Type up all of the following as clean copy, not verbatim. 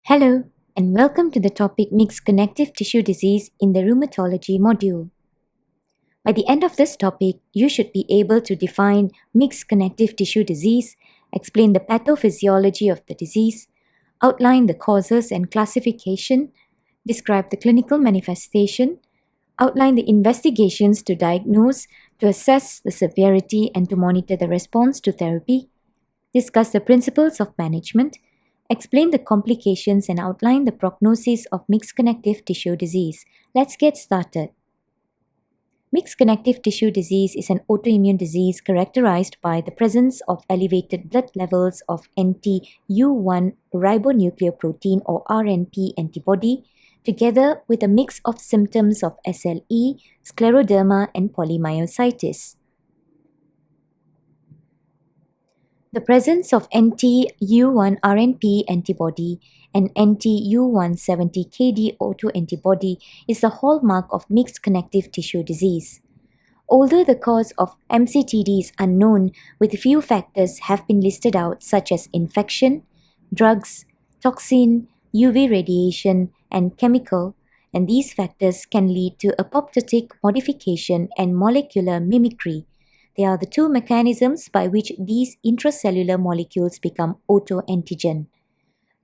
Hello, and welcome to the topic Mixed Connective Tissue Disease in the Rheumatology module. By the end of this topic, you should be able to define mixed connective tissue disease, explain the pathophysiology of the disease, outline the causes and classification, describe the clinical manifestation, outline the investigations to diagnose, to assess the severity and to monitor the response to therapy, discuss the principles of management, explain the complications and outline the prognosis of mixed connective tissue disease. Let's get started. Mixed connective tissue disease is an autoimmune disease characterized by the presence of elevated blood levels of anti-U1 ribonucleoprotein or RNP antibody, together with a mix of symptoms of SLE, scleroderma, and polymyositis. The presence of anti-U1 RNP antibody and anti-U170KD autoantibody is the hallmark of mixed connective tissue disease. Although the cause of MCTD is unknown, with few factors have been listed out such as infection, drugs, toxin, UV radiation, and chemical, and these factors can lead to apoptotic modification and molecular mimicry. They are the two mechanisms by which these intracellular molecules become autoantigen.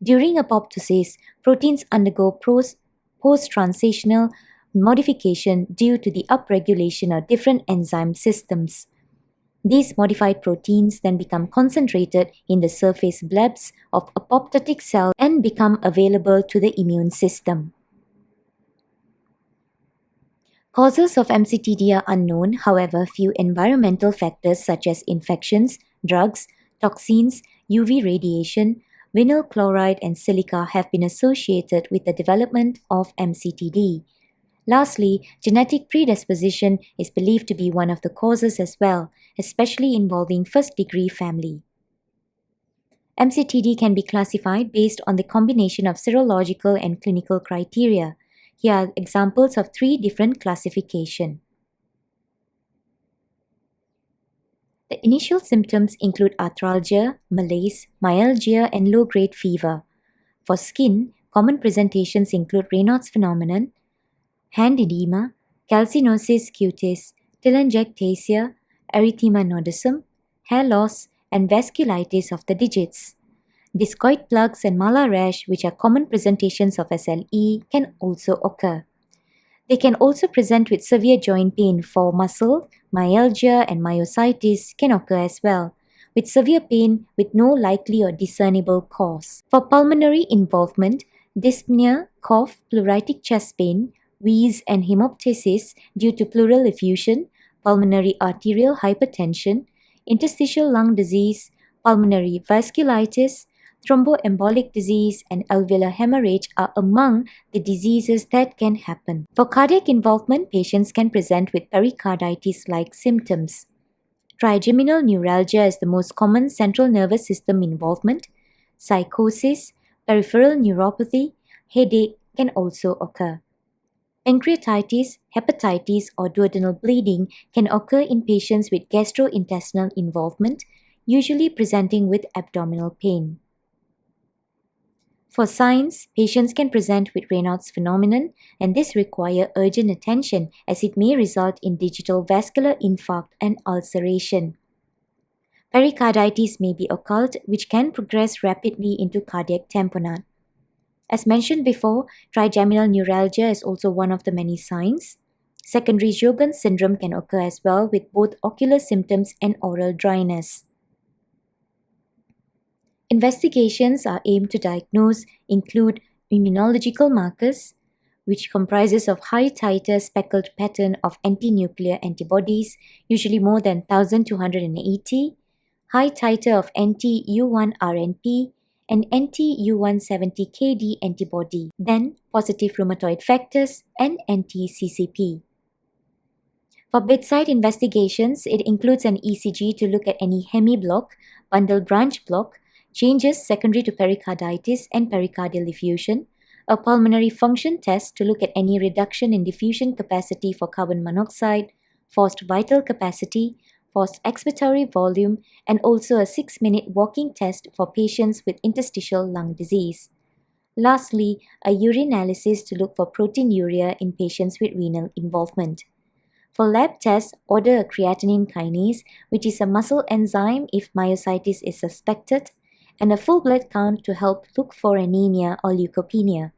During apoptosis, proteins undergo post-translational modification due to the upregulation of different enzyme systems. These modified proteins then become concentrated in the surface blebs of apoptotic cells and become available to the immune system. Causes of MCTD are unknown, however, few environmental factors such as infections, drugs, toxins, UV radiation, vinyl chloride, and silica have been associated with the development of MCTD. Lastly, genetic predisposition is believed to be one of the causes as well, especially involving first-degree family. MCTD can be classified based on the combination of serological and clinical criteria. Here are examples of 3 different classifications. The initial symptoms include arthralgia, malaise, myalgia, and low-grade fever. For skin, common presentations include Raynaud's phenomenon, hand edema, calcinosis cutis, telangiectasia, erythema nodosum, hair loss, and vasculitis of the digits. Discoid plugs and malar rash, which are common presentations of SLE, can also occur. They can also present with severe joint pain for muscle, myalgia, and myositis can occur as well, with severe pain with no likely or discernible cause. For pulmonary involvement, dyspnea, cough, pleuritic chest pain, wheeze, and hemoptysis due to pleural effusion, pulmonary arterial hypertension, interstitial lung disease, pulmonary vasculitis, thromboembolic disease, and alveolar hemorrhage are among the diseases that can happen. For cardiac involvement, patients can present with pericarditis-like symptoms. Trigeminal neuralgia is the most common central nervous system involvement. Psychosis, peripheral neuropathy, headache can also occur. Pancreatitis, hepatitis, or duodenal bleeding can occur in patients with gastrointestinal involvement, usually presenting with abdominal pain. For signs, patients can present with Raynaud's phenomenon, and this requires urgent attention as it may result in digital vascular infarct and ulceration. Pericarditis may be occult, which can progress rapidly into cardiac tamponade. As mentioned before, trigeminal neuralgia is also one of the many signs. Secondary Sjogren's syndrome can occur as well with both ocular symptoms and oral dryness. Investigations are aimed to diagnose include immunological markers, which comprises of high titer speckled pattern of anti-nuclear antibodies, usually more than 1,280, high titer of anti-U1 RNP, and anti-U170KD antibody, then positive rheumatoid factors and anti-CCP. For bedside investigations, it includes an ECG to look at any hemiblock, bundle branch block, changes secondary to pericarditis and pericardial effusion, a pulmonary function test to look at any reduction in diffusion capacity for carbon monoxide, forced vital capacity, forced expiratory volume, and also a 6-minute walking test for patients with interstitial lung disease. Lastly, a urinalysis to look for proteinuria in patients with renal involvement. For lab tests, order a creatinine kinase, which is a muscle enzyme if myositis is suspected, and a full blood count to help look for anemia or leukopenia.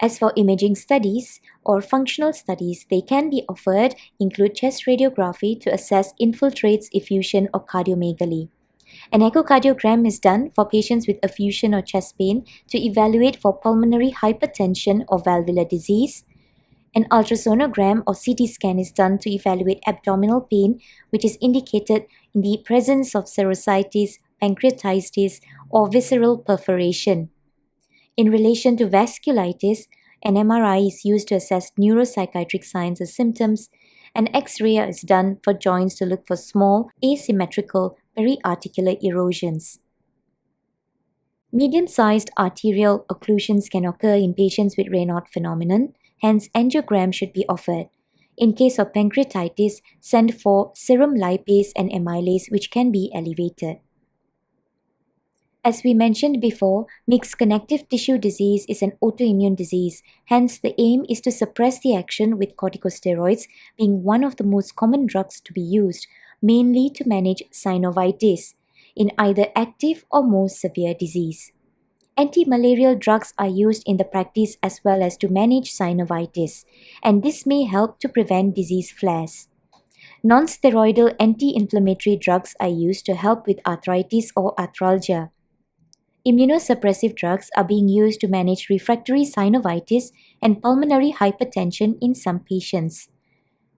As for imaging studies or functional studies, they can be offered include chest radiography to assess infiltrates, effusion, or cardiomegaly. An echocardiogram is done for patients with effusion or chest pain to evaluate for pulmonary hypertension or valvular disease. An ultrasonogram or CT scan is done to evaluate abdominal pain, which is indicated in the presence of serositis, pancreatitis, or visceral perforation. In relation to vasculitis, an MRI is used to assess neuropsychiatric signs and symptoms. An X-ray is done for joints to look for small, asymmetrical periarticular erosions. Medium-sized arterial occlusions can occur in patients with Raynaud phenomenon, hence angiogram should be offered. In case of pancreatitis, send for serum lipase and amylase, which can be elevated. As we mentioned before, mixed connective tissue disease is an autoimmune disease. Hence, the aim is to suppress the action with corticosteroids being one of the most common drugs to be used, mainly to manage synovitis in either active or more severe disease. Anti-malarial drugs are used in the practice as well as to manage synovitis, and this may help to prevent disease flares. Non-steroidal anti-inflammatory drugs are used to help with arthritis or arthralgia. Immunosuppressive drugs are being used to manage refractory synovitis and pulmonary hypertension in some patients.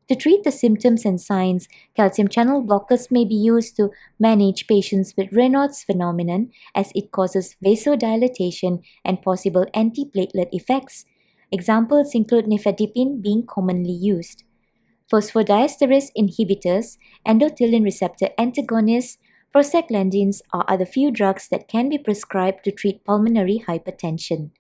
To treat the symptoms and signs, calcium channel blockers may be used to manage patients with Raynaud's phenomenon as it causes vasodilatation and possible antiplatelet effects. Examples include nifedipine being commonly used. Phosphodiesterase inhibitors, endothelin receptor antagonists, prostaglandins are the few drugs that can be prescribed to treat pulmonary hypertension.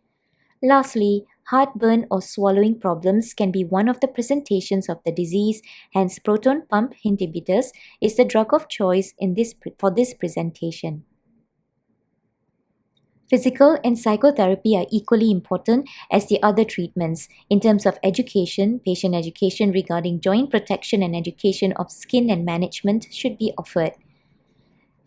Lastly, heartburn or swallowing problems can be one of the presentations of the disease, hence proton pump inhibitors is the drug of choice for this presentation. Physical and psychotherapy are equally important as the other treatments. In terms of education, patient education regarding joint protection and education of skin and management should be offered.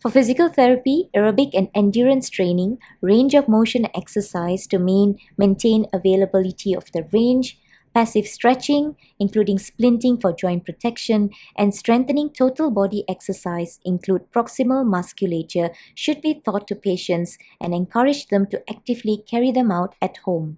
For physical therapy, aerobic and endurance training, range of motion exercise to maintain availability of the range, passive stretching, including splinting for joint protection, and strengthening total body exercise include proximal musculature should be taught to patients and encourage them to actively carry them out at home.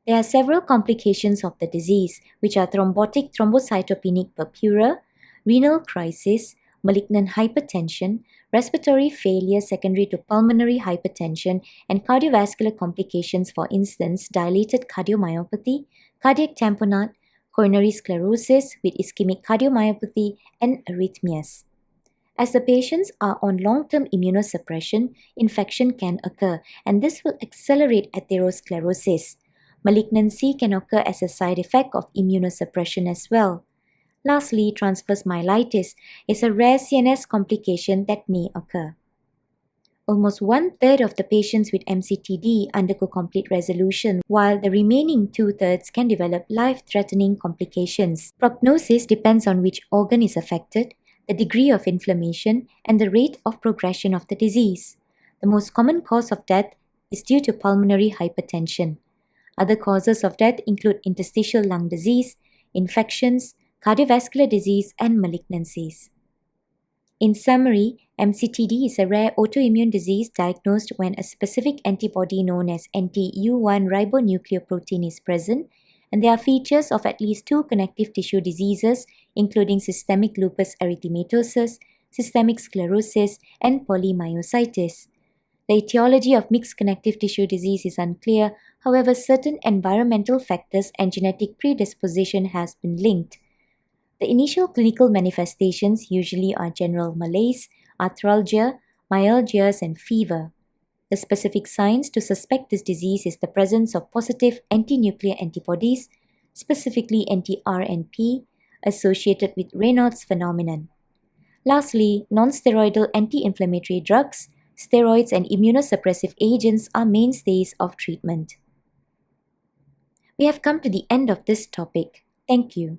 There are several complications of the disease, which are thrombotic thrombocytopenic purpura, renal crisis, malignant hypertension, respiratory failure secondary to pulmonary hypertension, and cardiovascular complications, for instance, dilated cardiomyopathy, cardiac tamponade, coronary sclerosis with ischemic cardiomyopathy, and arrhythmias. As the patients are on long-term immunosuppression, infection can occur, and this will accelerate atherosclerosis. Malignancy can occur as a side effect of immunosuppression as well. Lastly, transverse myelitis is a rare CNS complication that may occur. Almost 1/3 of the patients with MCTD undergo complete resolution, while the remaining 2/3 can develop life-threatening complications. Prognosis depends on which organ is affected, the degree of inflammation, and the rate of progression of the disease. The most common cause of death is due to pulmonary hypertension. Other causes of death include interstitial lung disease, infections, cardiovascular disease, and malignancies. In summary, MCTD is a rare autoimmune disease diagnosed when a specific antibody known as anti-U1 ribonucleoprotein is present, and there are features of at least 2 connective tissue diseases, including systemic lupus erythematosus, systemic sclerosis, and polymyositis. The etiology of mixed connective tissue disease is unclear, however, certain environmental factors and genetic predisposition has been linked. The initial clinical manifestations usually are general malaise, arthralgia, myalgias, and fever. The specific signs to suspect this disease is the presence of positive anti-nuclear antibodies, specifically anti-RNP, associated with Raynaud's phenomenon. Lastly, non-steroidal anti-inflammatory drugs, Steroids and immunosuppressive agents are mainstays of treatment. We have come to the end of this topic. Thank you.